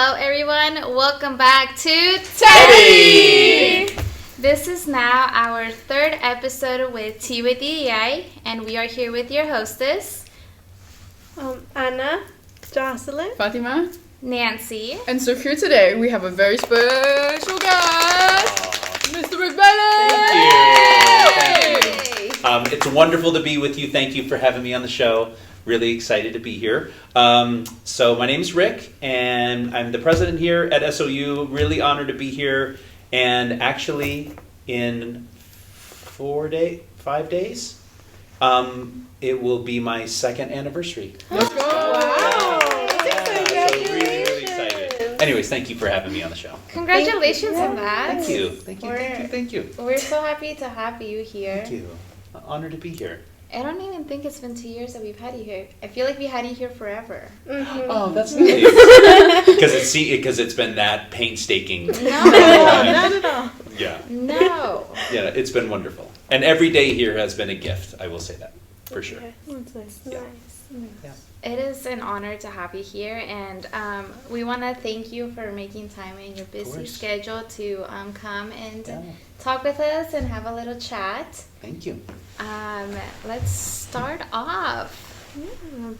Hello everyone, welcome back to TEDI! This is now our third episode with Tea with TEDI, and we are here with your hostess, Anna, Jocelyn, Fatima, Nancy. and so here today we have a very special guest, Mr. McBennett! Thank you. It's wonderful to be with you. Thank you for having me on the show. Really excited to be here. So my name's Rick, and I'm the president here at SOU. Really honored to be here. And actually, in 5 days, it will be my second anniversary. Let's go! Wow! So really excited. Anyways, thank you for having me on the show. Congratulations on that. Thank you. We're so happy to have you here. Thank you. Honored to be here. I don't even think it's been 2 years that we've had you here. I feel like we had you here forever. Mm-hmm. Oh, that's nice. Because it's been that painstaking. No, Not at all. Yeah. no. Yeah, it's been wonderful. And every day here has been a gift, I will say that, for sure. Okay, that's nice. Yeah. Nice. It is an honor to have you here, and we want to thank you for making time in your busy course. schedule to come and Yeah. talk with us and have a little chat. Thank you. Let's start off. Yeah.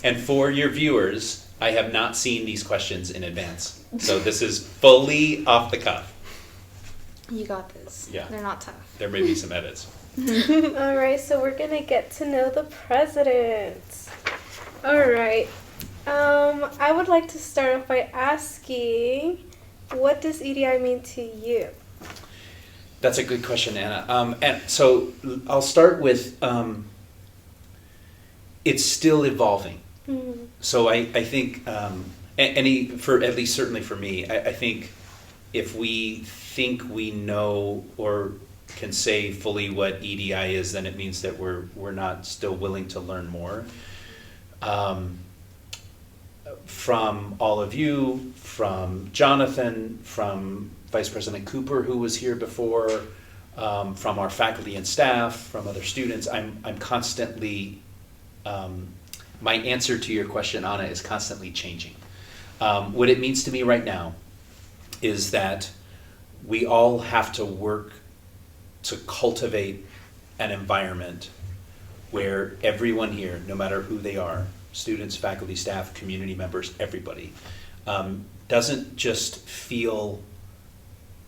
And for your viewers, I have not seen these questions in advance. So this is fully off the cuff. You got this. Yeah. They're not tough. There may be some edits. All right, so we're gonna get to know the president. All right. I would like to start off by asking, what does EDI mean to you? That's a good question, Anna. And so I'll start with, it's still evolving. Mm-hmm. So I think, at least certainly for me, I think if we think we know or can say fully what EDI is, then it means that we're not still willing to learn more. From all of you, from Jonathan, from Vice President Cooper, who was here before, from our faculty and staff, from other students, I'm constantly, my answer to your question, Anna, is constantly changing. What it means to me right now is that we all have to work to cultivate an environment where everyone here, no matter who they are, students, faculty, staff, community members, everybody, doesn't just feel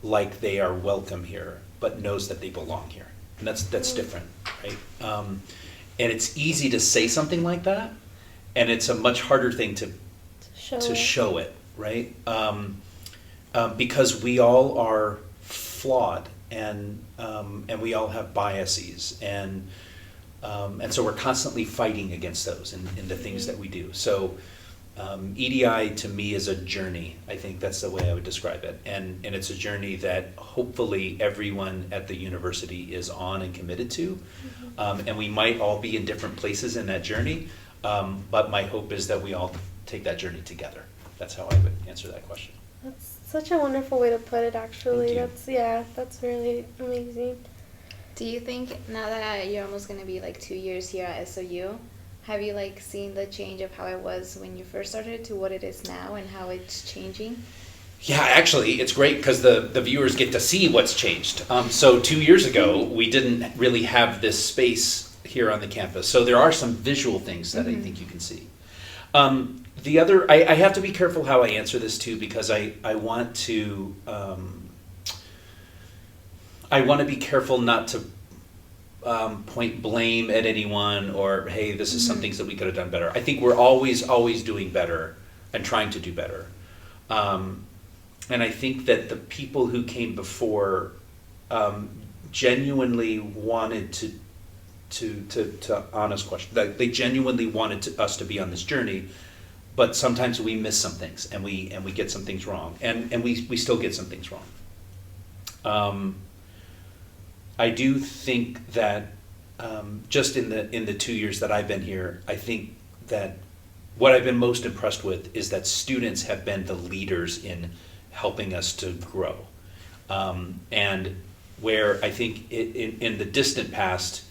like they are welcome here, but knows that they belong here. And that's different, right? And it's easy to say something like that, and it's a much harder thing to show it, right? Because we all are flawed, and we all have biases, and so we're constantly fighting against those in the things that we do. So EDI to me is a journey. I think that's the way I would describe it, and it's a journey that hopefully everyone at the university is on and committed to, and we might all be in different places in that journey, but my hope is that we all take that journey together. That's how I would answer that question. That's such a wonderful way to put it, actually. Thank you. That's really amazing. Do you think now that you're almost going to be like 2 years here at SOU, have you like seen the change of how it was when you first started to what it is now and how it's changing? Yeah, actually, it's great because the viewers get to see what's changed. So 2 years ago, we didn't really have this space here on the campus. So there are some visual things that I think you can see. The other, I have to be careful how I answer this too, because I want to be careful not to point blame at anyone or, hey, this is some things that we could have done better. I think we're always doing better and trying to do better. And I think that the people who came before genuinely wanted to honest question, that they genuinely wanted us to be on this journey, but sometimes we miss some things and we get some things wrong, and we still get some things wrong. I do think that just in the 2 years that I've been here, I think that what I've been most impressed with is that students have been the leaders in helping us to grow. And where I think in the distant past,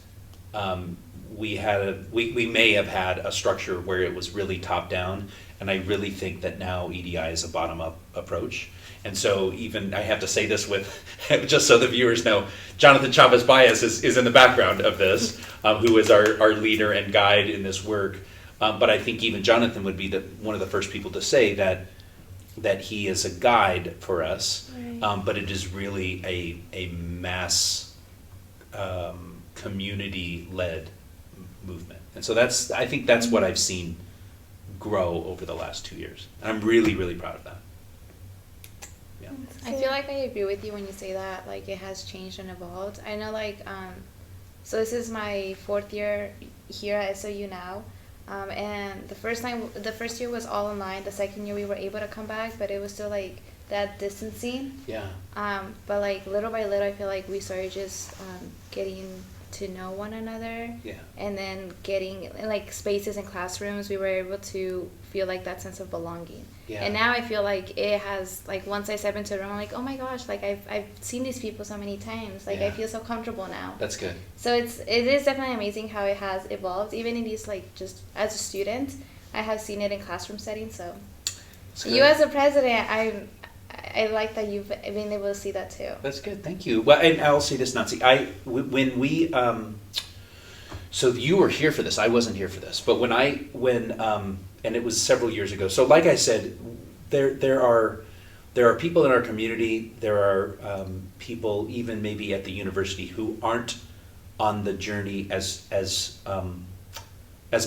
we may have had a structure where it was really top down, and I really think that now EDI is a bottom up approach. And so even, I have to say this with, just so the viewers know, Jonathan Chavez Baez is in the background of this, who is our leader and guide in this work. But I think even Jonathan would be one of the first people to say that he is a guide for us, Right. but it is really a mass community-led movement. And so I think that's what I've seen grow over the last 2 years. And I'm really, really proud of that. Yeah. I feel like I agree with you when you say that, like, it has changed and evolved. I know, like, so this is my 4th year here at SOU now. And the first year was all online. The second year we were able to come back, but it was still like that distancing. Yeah. But like little by little, I feel like we started just getting to know one another. Yeah. And then getting like spaces in classrooms, we were able to feel like that sense of belonging. Yeah. And now I feel like it has, like, once I step into a room, I'm like, oh my gosh, like I've seen these people so many times. Like Yeah. I feel so comfortable now. That's good. So it is definitely amazing how it has evolved. Even in these, like, just as a student, I have seen it in classroom settings. So That's you good. as a president, I like that you've been able to see that too. That's good. Thank you. Well, and I'll say this, Nancy. When we so you were here for this. I wasn't here for this. But when and it was several years ago. So like I said, there are people in our community. There are people even maybe at the university who aren't on the journey as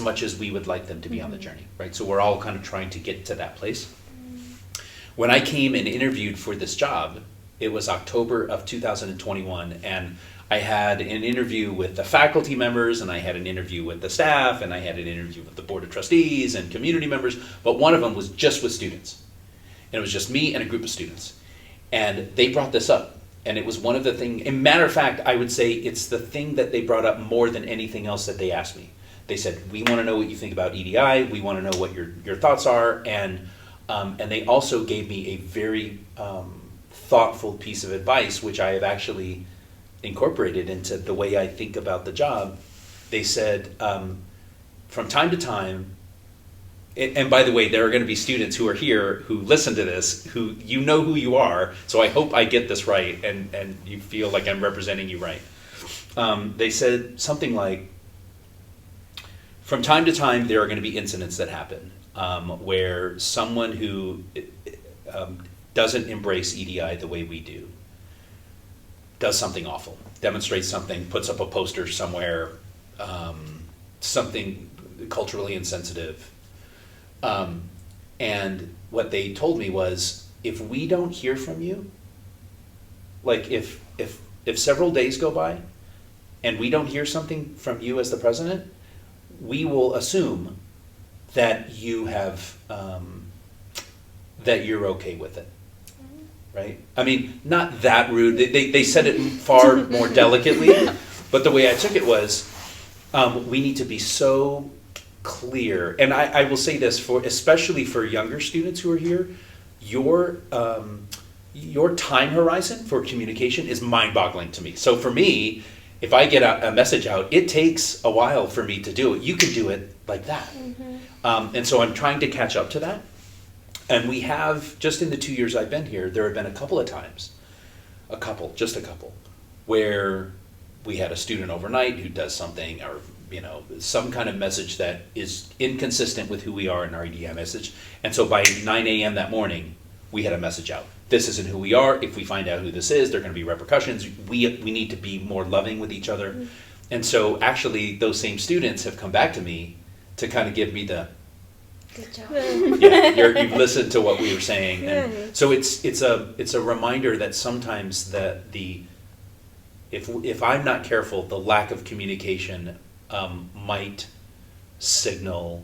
much as we would like them to be on the journey, right? So we're all kind of trying to get to that place. When I came and interviewed for this job, it was October of 2021, and I had an interview with the faculty members, and I had an interview with the staff, and I had an interview with the board of trustees and community members, but one of them was just with students. And it was just me and a group of students. And they brought this up, and it was one of the things, in matter of fact, I would say it's the thing that they brought up more than anything else that they asked me. They said, we want to know what you think about EDI, we want to know what your thoughts are, and they also gave me a very thoughtful piece of advice, which I have actually incorporated into the way I think about the job. They said, from time to time, and by the way, there are going to be students who are here who listen to this, who you know who you are, so I hope I get this right and you feel like I'm representing you right. They said something like, from time to time, there are going to be incidents that happen where someone who doesn't embrace EDI the way we do does something awful, demonstrates something, puts up a poster somewhere, something culturally insensitive. And what they told me was, if we don't hear from you, like if several days go by and we don't hear something from you as the president, we will assume that you have that you're okay with it, right? I mean, not that rude. They said it far more delicately, but the way I took it was, we need to be so clear. And I will say this, especially for younger students who are here, your time horizon for communication is mind-boggling to me. So for me, if I get a message out, it takes a while for me to do it. You can do it like that. Mm-hmm. And so I'm trying to catch up to that. And we have, just in the 2 years I've been here, there have been a couple of times, just a couple, where we had a student overnight who does something, or some kind of message that is inconsistent with who we are in our EDI message. And so by 9 a.m. that morning, we had a message out. This isn't who we are. If we find out who this is, there are going to be repercussions. We need to be more loving with each other. Mm-hmm. And so actually, those same students have come back to me to kind of give me the, good job. yeah, you've listened to what we were saying. And so it's a reminder that sometimes if I'm not careful, the lack of communication might signal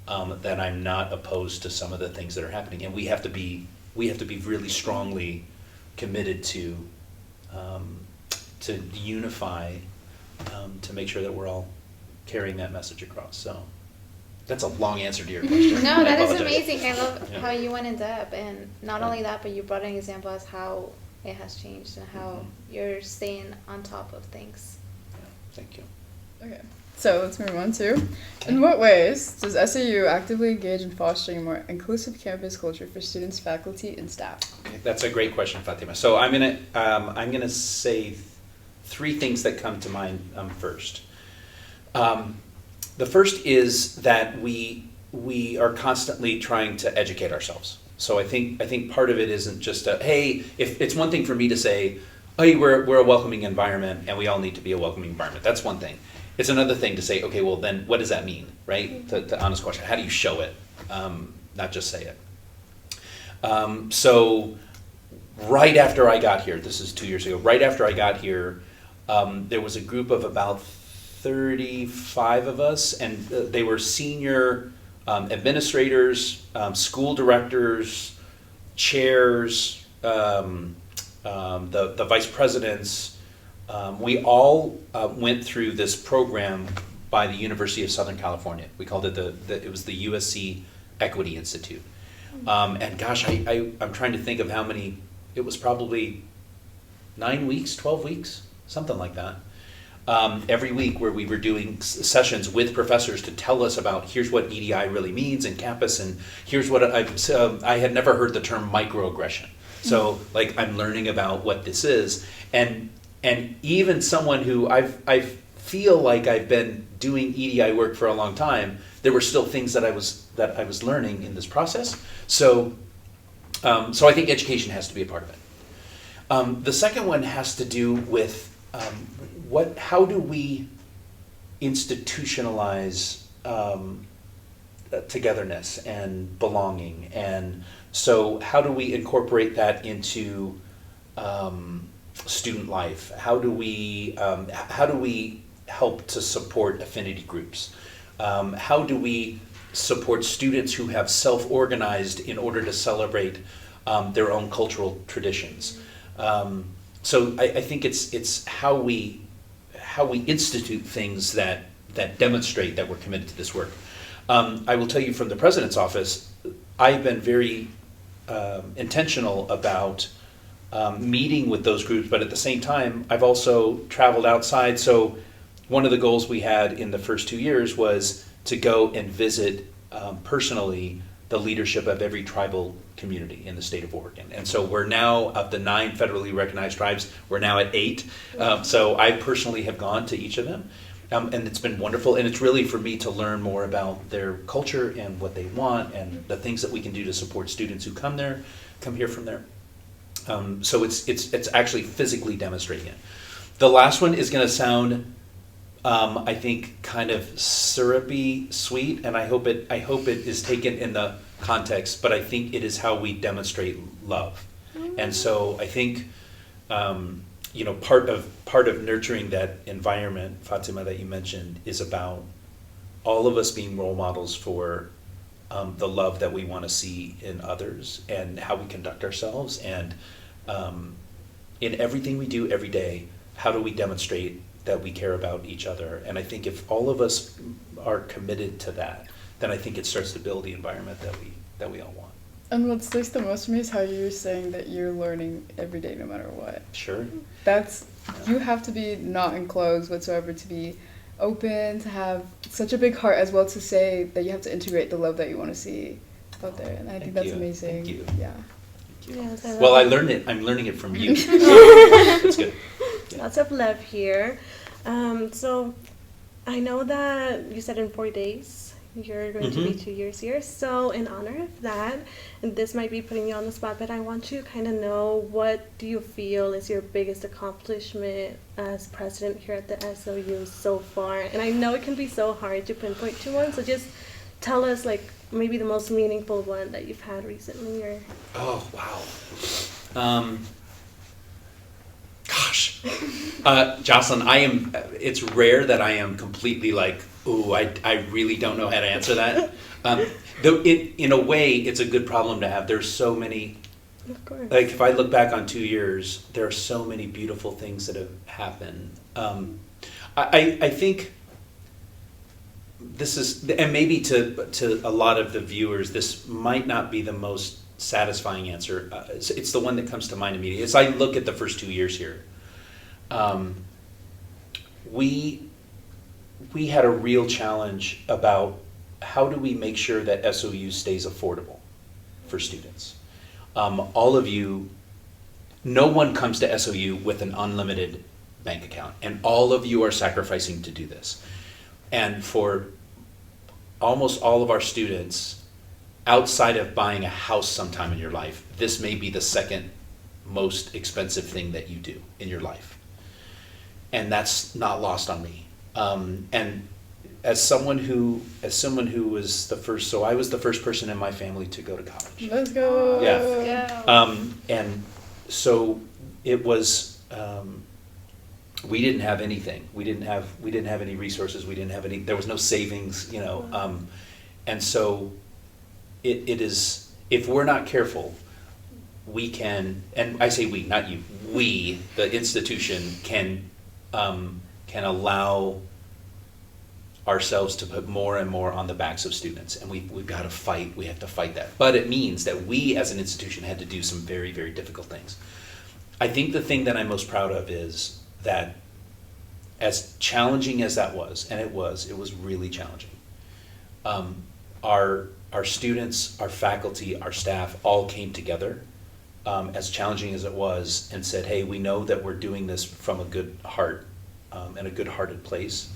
that I'm not opposed to some of the things that are happening, and we have to be really strongly committed to unify, to make sure that we're all carrying that message across. So that's a long answer to your question. No, that is apologize. amazing. I love Yeah. how you went in depth, and not only that, but you brought an example as how it has changed and how you're staying on top of things. Yeah, thank you. Okay. So let's move on to, in what ways does SAU actively engage in fostering a more inclusive campus culture for students, faculty, and staff? Okay, that's a great question, Fatima. So I'm gonna say three things that come to mind first. The first is that we are constantly trying to educate ourselves. So I think part of it isn't just hey, if it's one thing for me to say, hey, we're a welcoming environment and we all need to be a welcoming environment. That's one thing. It's another thing to say, okay, well then what does that mean, right? The honest question, how do you show it, not just say it? So right after I got here, this is 2 years ago, right after I got here, there was a group of about 35 of us, and they were senior administrators, school directors, chairs, the vice presidents. We all went through this program by the University of Southern California. We called it it was the USC Equity Institute. And gosh, I'm trying to think of how many, it was probably 9 weeks, 12 weeks, something like that. Every week where we were doing sessions with professors to tell us about here's what EDI really means in campus, and here's what I had never heard the term microaggression. So like I'm learning about what this is, and even someone who I feel like I've been doing EDI work for a long time, there were still things that I was learning in this process. So I think education has to be a part of it. The second one has to do with how do we institutionalize togetherness and belonging, and so how do we incorporate that into student life? How do we help to support affinity groups? How do we support students who have self-organized in order to celebrate their own cultural traditions? So I think it's how we institute things that demonstrate that we're committed to this work. I will tell you from the president's office, I've been very intentional about meeting with those groups, but at the same time, I've also traveled outside. So one of the goals we had in the first 2 years was to go and visit personally the leadership of every tribal community in the state of Oregon. And so we're now, of the 9 federally recognized tribes, we're now at 8. So I personally have gone to each of them. And it's been wonderful. And it's really for me to learn more about their culture and what they want and the things that we can do to support students who come here from there. So it's actually physically demonstrating it. The last one is going to sound, I think, kind of syrupy sweet, and I hope it is taken in the context. But I think it is how we demonstrate love, and so I think part of nurturing that environment, Fatima, that you mentioned, is about all of us being role models for the love that we want to see in others and how we conduct ourselves, and in everything we do every day, how do we demonstrate that we care about each other? And I think if all of us are committed to that, then I think it starts to build the environment that we all want. And what sticks the most for me is how you're saying that you're learning every day no matter what. Sure. You have to be not enclosed whatsoever, to be open, to have such a big heart as well, to say that you have to integrate the love that you want to see out there. And I think that's amazing. Thank you. Yeah. Yes, Well, I'm learning it from you. So that's good. Yeah. Lots of love here. So I know that you said in 4 days you're going to be 2 years here. So in honor of that, and this might be putting you on the spot, but I want to kind of know, what do you feel is your biggest accomplishment as president here at the SOU so far? And I know it can be so hard to pinpoint to one, so just tell us, like, maybe the most meaningful one that you've had recently. Or Oh, wow. Gosh. Jocelyn, it's rare that I am completely like, ooh, I really don't know how to answer that. Though in a way, it's a good problem to have. There's so many, of course, like if I look back on 2 years, there are so many beautiful things that have happened. I think this is, and maybe to a lot of the viewers, this might not be the most satisfying answer. It's the one that comes to mind immediately. As I look at the first 2 years here, we had a real challenge about how do we make sure that SOU stays affordable for students. All of you, no one comes to SOU with an unlimited bank account, and all of you are sacrificing to do this. And for almost all of our students, outside of buying a house sometime in your life, this may be the second most expensive thing that you do in your life. And that's not lost on me. And as someone who was the first, so I was the first person in my family to go to college. Let's go. Yeah. And so it was, we didn't have anything. We didn't have any resources. There was no savings, and so it is, if we're not careful, we can, and I say we, not you, we, the institution, can allow ourselves to put more and more on the backs of students, and we've got to fight. We have to fight that. But it means that we as an institution had to do some very, very difficult things. I think the thing that I'm most proud of is that, as challenging as that was, and it was really challenging, our students, our faculty, our staff all came together, as challenging as it was, and said, hey, we know that we're doing this from a good heart, and a good-hearted place.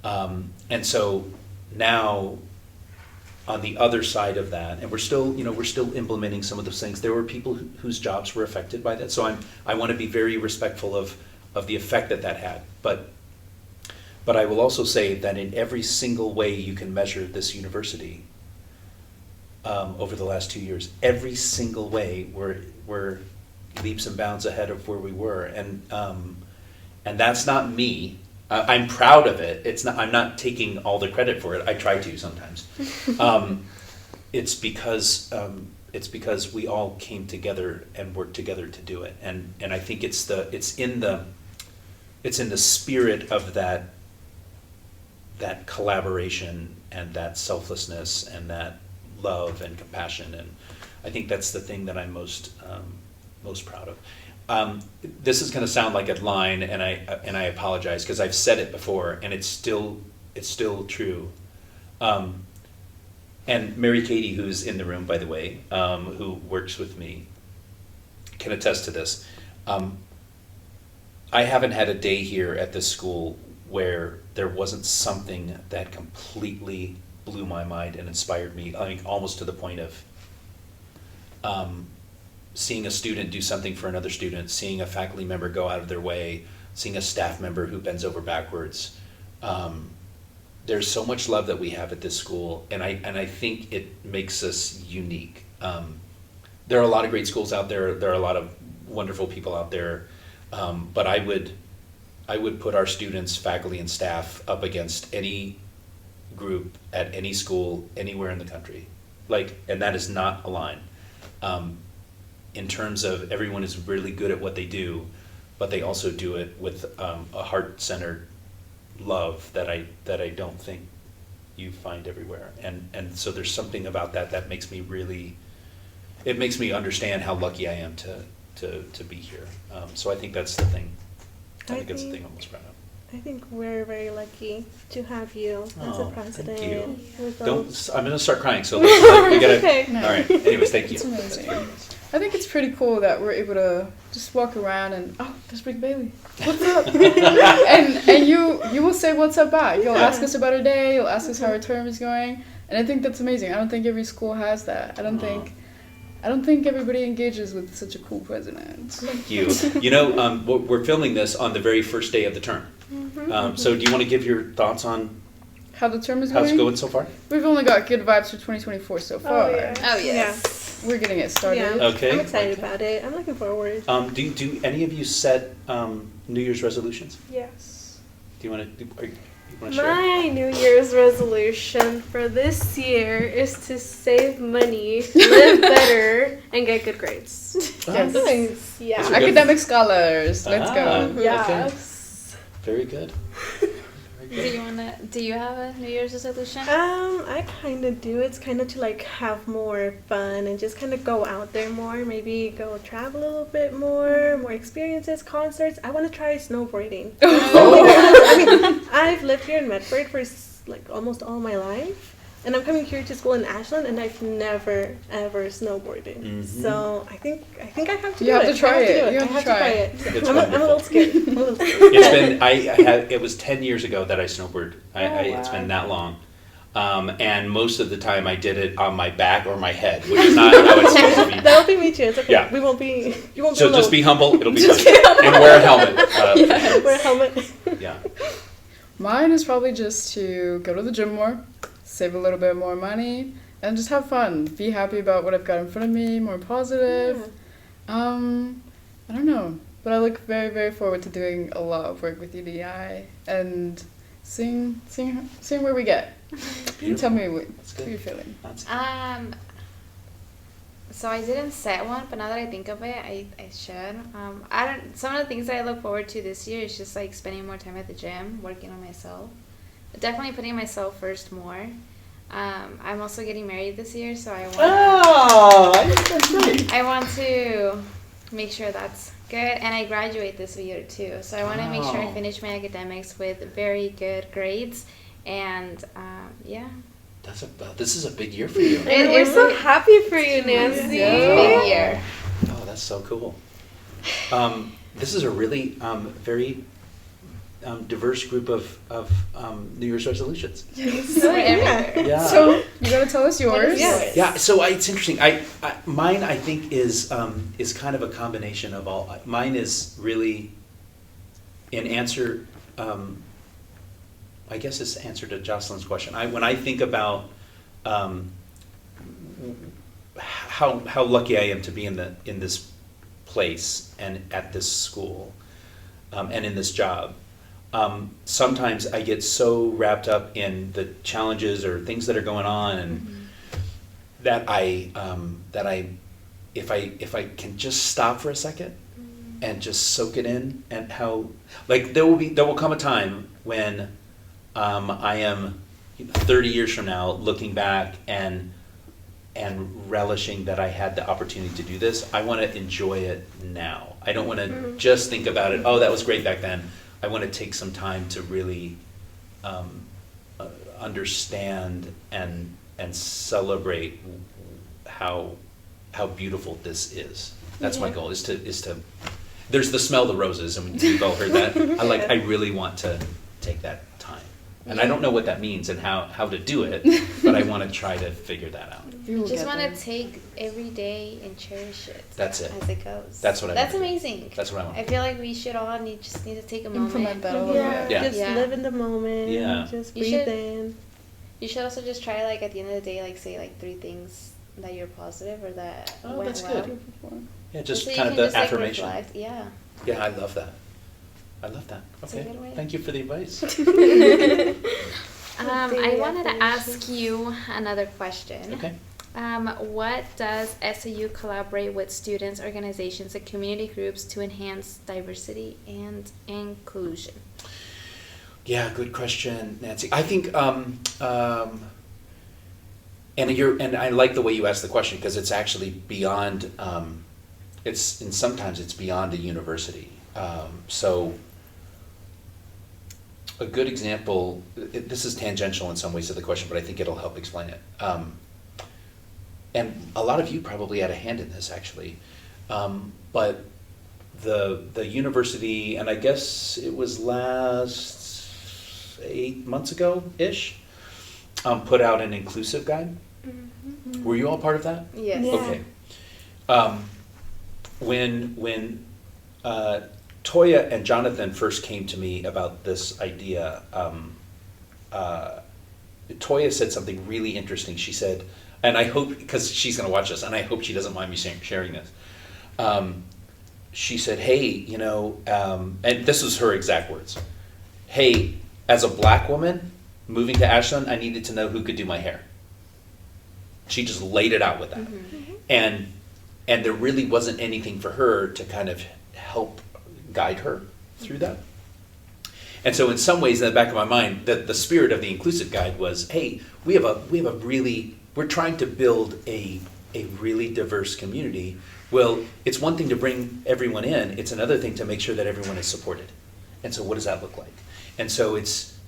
And so now, on the other side of that, and we're still implementing some of those things. There were people whose jobs were affected by that. So I want to be very respectful of the effect that had. But I will also say that in every single way you can measure this university, over the last 2 years, every single way we're leaps and bounds ahead of where we were, and that's not me. I'm proud of it. It's not. I'm not taking all the credit for it. I try to sometimes. It's because we all came together and worked together to do it, and I think it's in the spirit of that collaboration and that selflessness and that love and compassion, and I think that's the thing that I'm most proud of. This is going to sound like a line, and I apologize because I've said it before, and it's still true. And Mary Katie, who's in the room, by the way, who works with me, can attest to this. I haven't had a day here at this school where there wasn't something that completely blew my mind and inspired me. I mean, almost to the point of seeing a student do something for another student, seeing a faculty member go out of their way, seeing a staff member who bends over backwards. There's so much love that we have at this school, and I think it makes us unique. There are a lot of great schools out there. There are a lot of wonderful people out there, but I would put our students, faculty, and staff up against any group at any school anywhere in the country. And that is not a line. In terms of everyone is really good at what they do, but they also do it with a heart-centered love that I don't think you find everywhere. And so there's something about that makes me it makes me understand how lucky I am to be here. So I think that's the thing. I think that's the thing I'm most proud of. I think we're very lucky to have you as a president. Thank you. With I'm going to start crying, so we gotta. Okay. All right. Anyways, thank you. It's amazing. That's very nice. I think it's pretty cool that we're able to just walk around and, oh, there's Big Bailey. What's up? and you will say what's up back. You'll ask us about our day. You'll ask us how our term is going. And I think that's amazing. I don't think every school has that. I don't think everybody engages with such a cool president. Thank you. We're filming this on the very first day of the term. Mm-hmm. So do you want to give your thoughts on How the term is how's going? it going so far? We've only got good vibes for 2024 so far. Oh yes. We're getting it started. Yeah. Okay. I'm excited about it. I'm looking forward. Do any of you set New Year's resolutions? Yes. Do you want to share? My New Year's resolution for this year is to save money, live better, and get good grades. Yes. Nice. Yeah. Those are good. Academic scholars. Let's go. Okay. Yes. Very good. Very Do you have a New Year's resolution? I kind of do. It's kind of to like have more fun and just kind of go out there more. Maybe go travel a little bit more experiences, concerts. I want to try snowboarding. I mean, I've lived here in Medford for like almost all my life. And I'm coming here to school in Ashland, and I've never ever snowboarded. Mhm. So I think I have to You do have it. to try I have to it. do it. You I have to have to try try it. it. It's I'm a little wonderful. scared. I'm a little scared. It's been, it was 10 years ago that I snowboarded. It's been that long. And most of the time I did it on my back or my head, which is not how it's supposed to be. That'll be me too. It's okay. Yeah. We won't be. You won't be So alone. just be humble, it'll be fine. And wear a helmet. Wear a helmet. Yeah. Mine is probably just to go to the gym more, save a little bit more money, and just have fun. Be happy about what I've got in front of me, more positive. I don't know, but I look very, very forward to doing a lot of work with UDI and seeing where we get. Tell me That's what good. you're feeling. That's So I didn't set one, but now that I think of it, I should. I don't. Some of the things that I look forward to this year is just like spending more time at the gym, working on myself. Definitely putting myself first more. I'm also getting married this year, so I want. Oh, I think that's great. I want to make sure that's good, and I graduate this year too. So I want to make sure I Wow. finish my academics with very good grades, and yeah. This is a big year for you. And we're so happy for you, Nancy. Yeah. Big year. Oh, that's so cool. This is a really very diverse group of New Year's resolutions. We're everywhere. Yeah. So you gotta tell us yours. Yes. Yeah, so it's interesting. Mine I think is kind of a combination of all. Mine is really in answer. I guess it's answer to Jocelyn's question. When I think about how lucky I am to be in this place and at this school and in this job. Sometimes I get so wrapped up in the challenges or things that are going on, and that I if I can just stop for a second and just soak it in, and how like there will come a time when I am 30 years from now looking back and relishing that I had the opportunity to do this. I want to enjoy it now. I don't want to just think about it. Oh, that was great back then. I want to take some time to really understand and celebrate how beautiful this is. That's my goal. Is to. There's the smell of the roses, and we've all heard that. I really want to take that time, and I don't know what that means and how to do it, but I want to try to figure that out. You will Just get want there. to take every day and cherish it. That's it. As it goes. That's what I That's wanna do. amazing. That's what I want. I feel like we should all just need to take a moment. Implement that a little Yeah, bit. Yeah. just Yeah. live in the moment. Yeah. Just You breathe should- in. You should also just try like at the end of the day, like say like 3 things that you're positive or that Oh, went that's well. good. Yeah, just So you kind of can the just, like, affirmation. reflect. Yeah. Yeah, I love that. I love that. That's a Okay. good way. Thank you for the advice. I wanted to ask you another question. Okay. What does SAU collaborate with students, organizations, and community groups to enhance diversity and inclusion? Yeah, good question, Nancy. I think, and I like the way you asked the question, because it's actually beyond. Sometimes it's beyond a university. So a good example. This is tangential in some ways to the question, but I think it'll help explain it. And a lot of you probably had a hand in this, actually. But the university, and I guess it was last 8 months ago-ish, put out an inclusive guide. Mm-hmm. Were you all part of that? Yes. Yeah. Okay. When Toya and Jonathan first came to me about this idea, Toya said something really interesting. She said, and I hope, because she's going to watch this, and I hope she doesn't mind me sharing this. She said, hey, and this was her exact words. Hey, as a black woman moving to Ashland, I needed to know who could do my hair. She just laid it out with that. And there really wasn't anything for her to kind of help guide her through that. And so in some ways, in the back of my mind, the spirit of the inclusive guide was, hey, we're trying to build a really diverse community. Well, it's one thing to bring everyone in, it's another thing to make sure that everyone is supported. And so what does that look like? And so it's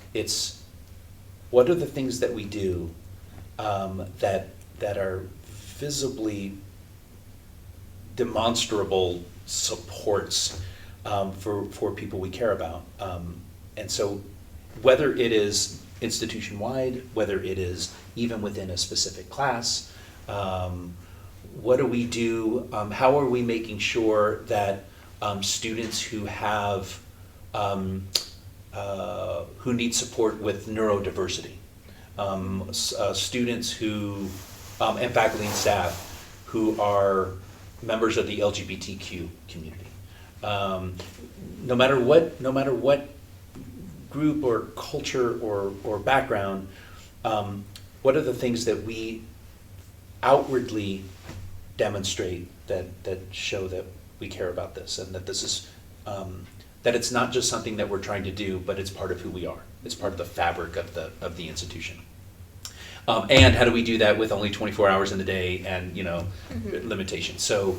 what are the things that we do that are visibly demonstrable supports for people we care about. And so whether it is institution-wide, whether it is even within a specific class, what do we do? How are we making sure that students who have who need support with neurodiversity, students who and faculty and staff who are members of the LGBTQ community, no matter what group or culture or background, what are the things that we outwardly demonstrate that show that we care about this, and that this is that it's not just something that we're trying to do, but it's part of who we are. It's part of the fabric of the institution. And how do we do that with only 24 hours in the day and limitations? So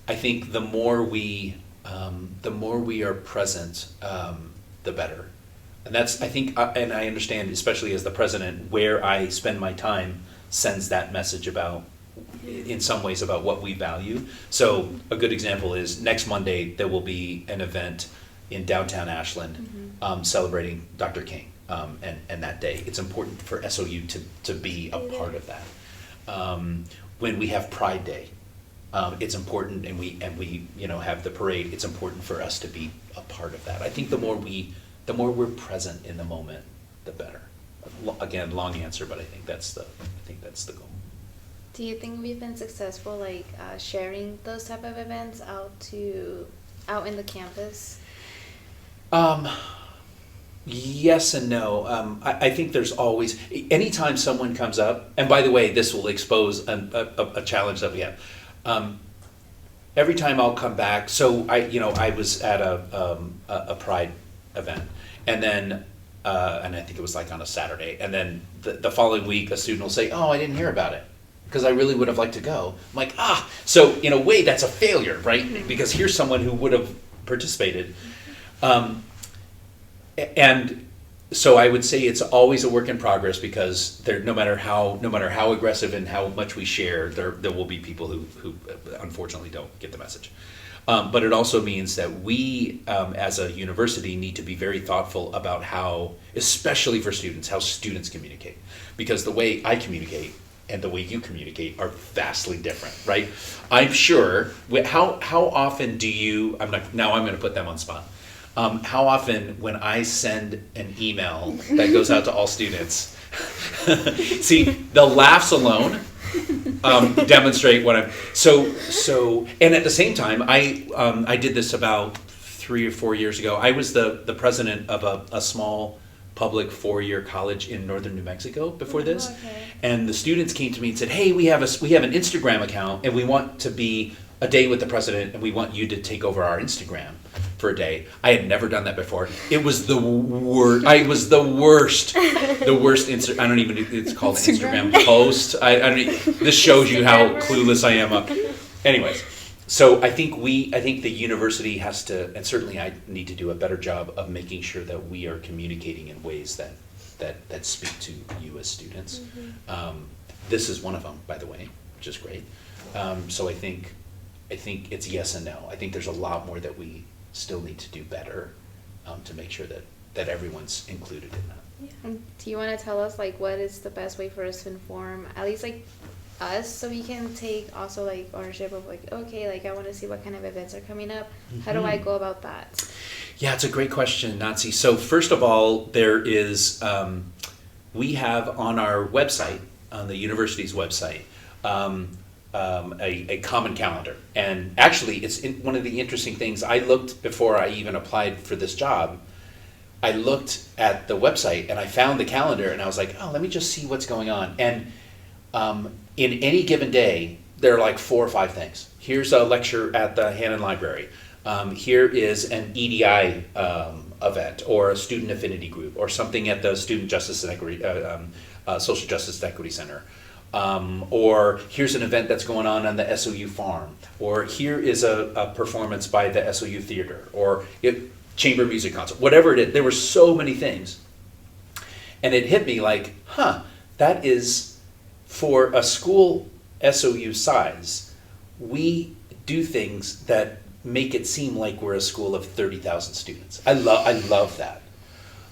I think the more we are present, the better. And that's, I think, and I understand, especially as the president, where I spend my time sends that message about, in some ways, about what we value. So a good example is next Monday there will be an event in downtown Ashland celebrating Dr. King, and that day. It's important for SOU to be a part of that. When we have Pride Day, it's important, and we have the parade. It's important for us to be a part of that. I think the more we're present in the moment, the better. Again, long answer, but I think that's the goal. Do you think we've been successful, like sharing those type of events out in the campus? Yes and no. I think there's always, anytime someone comes up, and by the way, this will expose a challenge that we have. Every time I'll come back, so I was at a Pride event, and then and I think it was like on a Saturday, and then the following week a student will say, "Oh, I didn't hear about it, because I really would have liked to go." I'm like, so in a way that's a failure, right? Because here's someone who would have participated. And so I would say it's always a work in progress, because no matter how aggressive and how much we share, there will be people who unfortunately don't get the message. But it also means that we, as a university, need to be very thoughtful about how, especially for students, how students communicate. Because the way I communicate and the way you communicate are vastly different, right? I'm sure, how often do you, I'm going to put them on spot. How often, when I send an email that goes out to all students, see, the laughs alone demonstrate what I'm, so, and at the same time, I did this about 3 or 4 years ago. I was the president of a small public 4-year college in northern New Mexico before this. Okay. And the students came to me and said, "Hey, we have an Instagram account, and we want to be a day with the president, and we want you to take over our Instagram for a day." I had never done that before. It was the worst. I was the worst. The worst I don't even. It's called an Instagram post. I don't. This shows you how clueless I am. Anyways, so I think the university has to, and certainly I need to do a better job of making sure that we are communicating in ways that speak to you as students. This is one of them, by the way, which is great. So I think it's yes and no. I think there's a lot more that we still need to do better to make sure that everyone's included in that. Yeah. Do you want to tell us, like, what is the best way for us to inform, at least, like, us, so we can take also, like, ownership of, like, okay, like, I want to see what kind of events are coming up. How do I go about that? Yeah, it's a great question, Nancy. So first of all, there is, we have on our website, on the university's website, a common calendar. And actually, it's one of the interesting things. I looked, before I even applied for this job, I looked at the website and I found the calendar, and I was like, oh, let me just see what's going on. And in any given day, there are like 4 or 5 things. Here's a lecture at the Hannon Library. Here is an EDI event or a student affinity group or something at the Student Justice and Equity, Social Justice and Equity Center. Or here's an event that's going on the SOU farm, or here is a performance by the SOU theater, or chamber music concert, whatever it is. There were so many things. And it hit me like, that is, for a school SOU size, we do things that make it seem like we're a school of 30,000 students. I love that.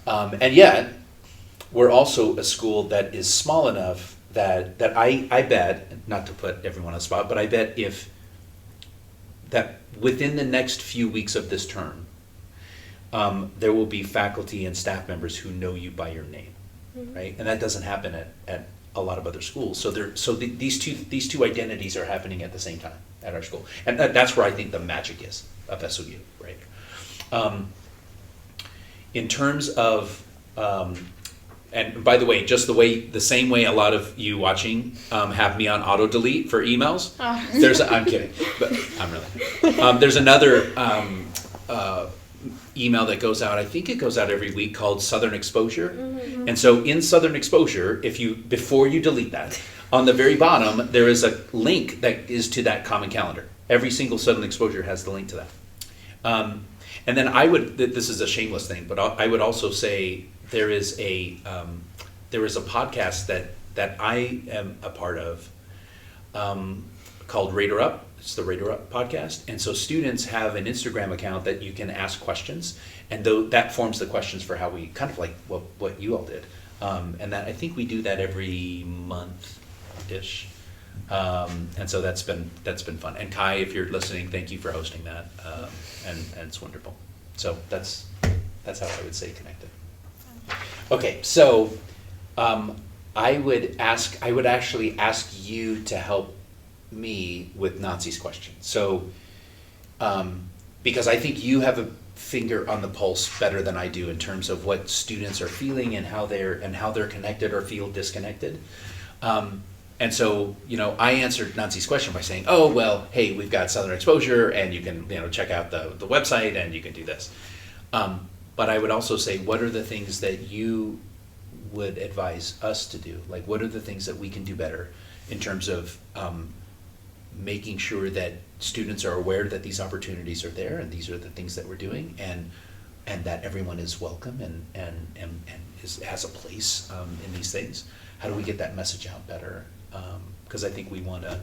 And yet, we're also a school that is small enough that I bet, not to put everyone on the spot, but I bet that within the next few weeks of this term, there will be faculty and staff members who know you by your name, right? And that doesn't happen at a lot of other schools. So these two identities are happening at the same time at our school, and that's where I think the magic is of SOU, right? In terms of and by the way, just the same way a lot of you watching have me on auto delete for emails. Oh. I'm kidding, but I'm really. There's another email that goes out. I think it goes out every week called Southern Exposure. Mm-hmm. And so in Southern Exposure, before you delete that, on the very bottom there is a link that is to that common calendar. Every single Southern Exposure has the link to that. And then this is a shameless thing, but I would also say there is a podcast that I am a part of called Radar Up. It's the Radar Up podcast. And so students have an Instagram account that you can ask questions, and that forms the questions for how we, kind of like what you all did. And that I think we do that every month-ish. And so that's been fun. And Kai, if you're listening, thank you for hosting that. And it's wonderful. So that's how I would say connected. Okay, so I would actually ask you to help me with Nancy's question. So, because I think you have a finger on the pulse better than I do in terms of what students are feeling and how they're connected or feel disconnected. And so, I answered Nancy's question by saying, oh, well, hey, we've got Southern Exposure and you can, check out the website and you can do this. But I would also say, what are the things that you would advise us to do? Like, what are the things that we can do better in terms of making sure that students are aware that these opportunities are there and these are the things that we're doing, and that everyone is welcome and has a place in these things? How do we get that message out better? Because I think we want to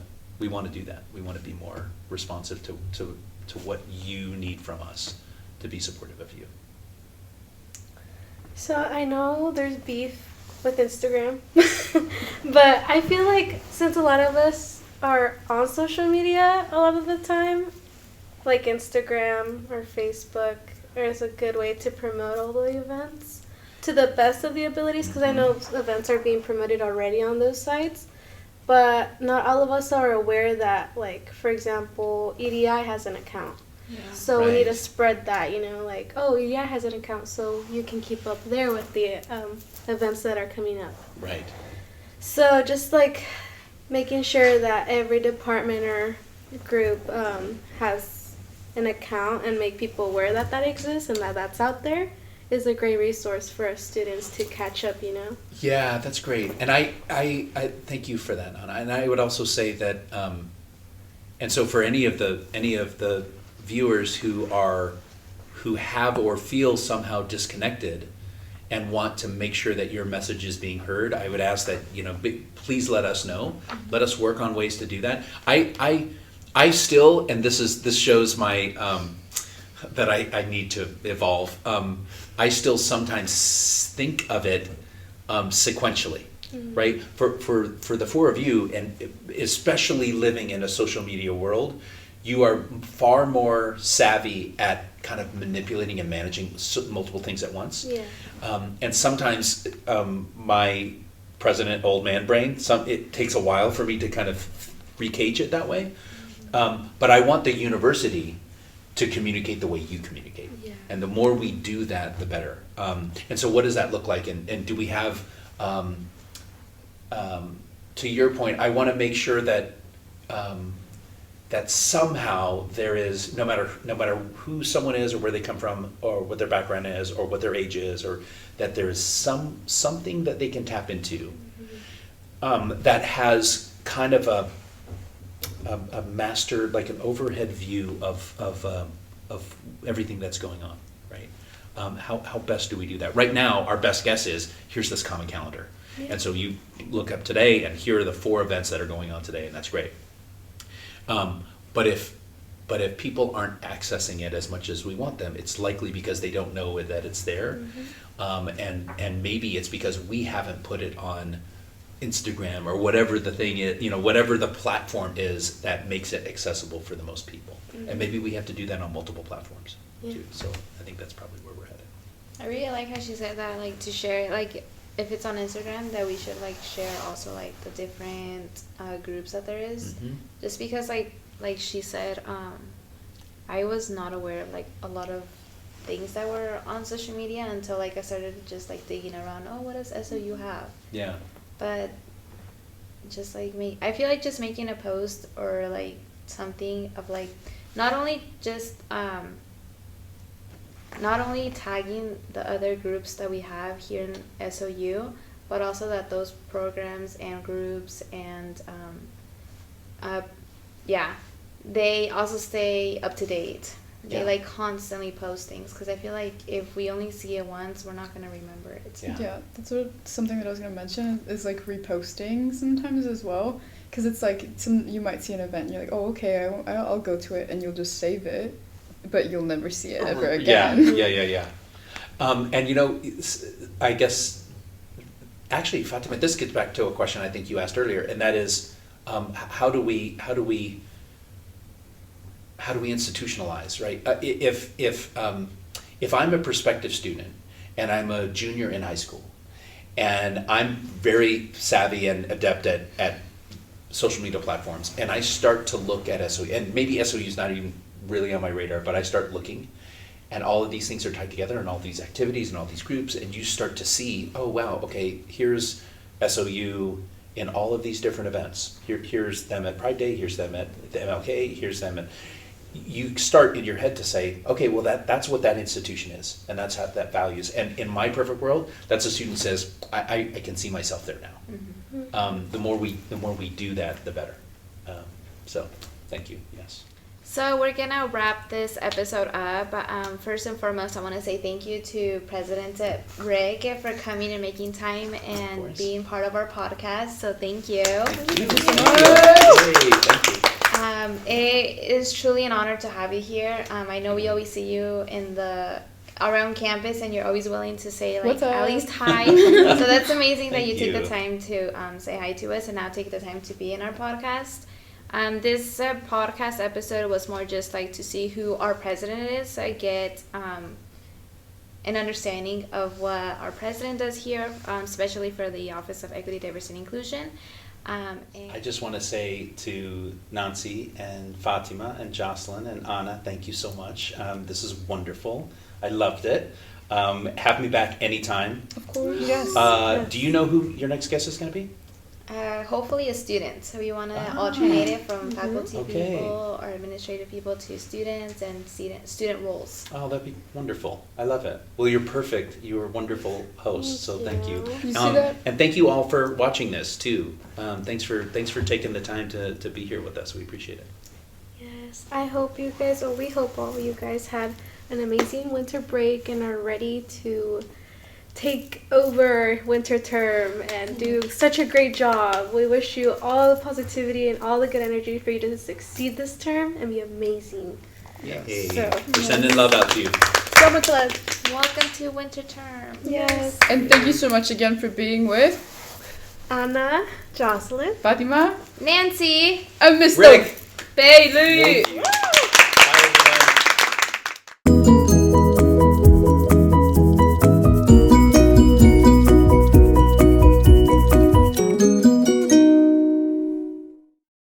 do that. We want to be more responsive to what you need from us to be supportive of you. So I know there's beef with Instagram, but I feel like since a lot of us are on social media a lot of the time, like Instagram or Facebook is a good way to promote all the events to the best of the abilities, because I know events are being promoted already on those sites, but not all of us are aware that, like, for example, EDI has an account. Yeah. So we need to spread that, like, oh, EDI has an account, so you can keep up there with the events that are coming up. Right. So just like making sure that every department or group has an account and make people aware that exists and that that's out there is a great resource for us students to catch up, Yeah, that's great. And I thank you for that, Anna. And I would also say that, and so for any of the viewers who have or feel somehow disconnected and want to make sure that your message is being heard, I would ask that, please let us know. Let us work on ways to do that. I still, and this shows my that I need to evolve. I still sometimes think of it sequentially, right? For the four of you, and especially living in a social media world, you are far more savvy at kind of manipulating and managing multiple things at once. Yeah. And sometimes my president old man brain, it takes a while for me to kind of recage it that way. But I want the university to communicate the way you communicate. Yeah. And the more we do that, the better. And so what does that look like? And do we have, to your point, I want to make sure that that somehow there is, no matter who someone is or where they come from or what their background is or what their age is, or that there is something that they can tap into that has kind of a master, like an overhead view of everything that's going on, right? How best do we do that? Right now, our best guess is, here's this common calendar. Yeah. And so you look up today, and here are the 4 events that are going on today, and that's great. But if people aren't accessing it as much as we want them, it's likely because they don't know that it's there, and maybe it's because we haven't put it on Instagram or whatever the thing is, whatever the platform is that makes it accessible for the most people. And maybe we have to do that on multiple platforms too. So I think that's probably where we're headed. I really like how she said that, like, to share, like, if it's on Instagram, that we should, like, share also, like, the different groups that there is. Just because, like she said, I was not aware of, like, a lot of things that were on social media until, like, I started just, like, digging around. Oh, what does SOU have? Yeah. But just, like, I feel like just making a post or, like, something of, like, not only tagging the other groups that we have here in SOU, but also that those programs and groups and they also stay up to date. They like constantly post things, because I feel like if we only see it once, we're not going to remember it. Yeah, that's something that I was going to mention is, like, reposting sometimes as well, because it's like you might see an event and you're like, oh, okay, I'll go to it, and you'll just save it, but you'll never see it ever again. Yeah. And I guess actually, Fatima, this gets back to a question I think you asked earlier, and that is, how do we institutionalize, right? If I'm a prospective student and I'm a junior in high school and I'm very savvy and adept at social media platforms, and I start to look at SOU, and maybe SOU is not even really on my radar, but I start looking, and all of these things are tied together, and all these activities and all these groups, and you start to see, oh wow, okay, here's SOU in all of these different events. Here's them at Pride Day, here's them at the MLK, here's them at... You start in your head to say, okay, well that's what that institution is, and that's how that values. And in my perfect world, that's a student says, I can see myself there now. The more we do that, the better. So, thank you. Yes. So we're gonna wrap this episode up. First and foremost, I want to say thank you to President Rick for coming and making time and being part of our podcast. So thank you. Thank you. Thank you. It is truly an honor to have you here. I know we always see you around campus, and you're always willing to say, like, at least hi. So that's amazing that you took the time to say hi to us and now take the time to be in our podcast. This podcast episode was more just like to see who our president is, so I get an understanding of what our president does here, especially for the Office of Equity, Diversity, and Inclusion. I just want to say to Nancy and Fatima and Jocelyn and Anna, thank you so much. This is wonderful. I loved it. Have me back anytime. Of course. Yes. Do you know who your next guest is going to be? Hopefully a student. So we want to alternate it from faculty people or administrative people to students and student roles. Oh, that'd be wonderful. I love it. Well, you're perfect. You're a wonderful host. Thank you. You see that? And thank you all for watching this too. Thanks for taking the time to be here with us. We appreciate it. Yes. I hope you guys, or we hope all you guys had an amazing winter break and are ready to take over winter term and do such a great job. We wish you all the positivity and all the good energy for you to succeed this term and be amazing. Yes. We're sending love out to you. So much love. Welcome to winter term. Yes. And thank you so much again for being with Anna, Jocelyn, Fatima, Nancy, and Mr. Rick. Bailey.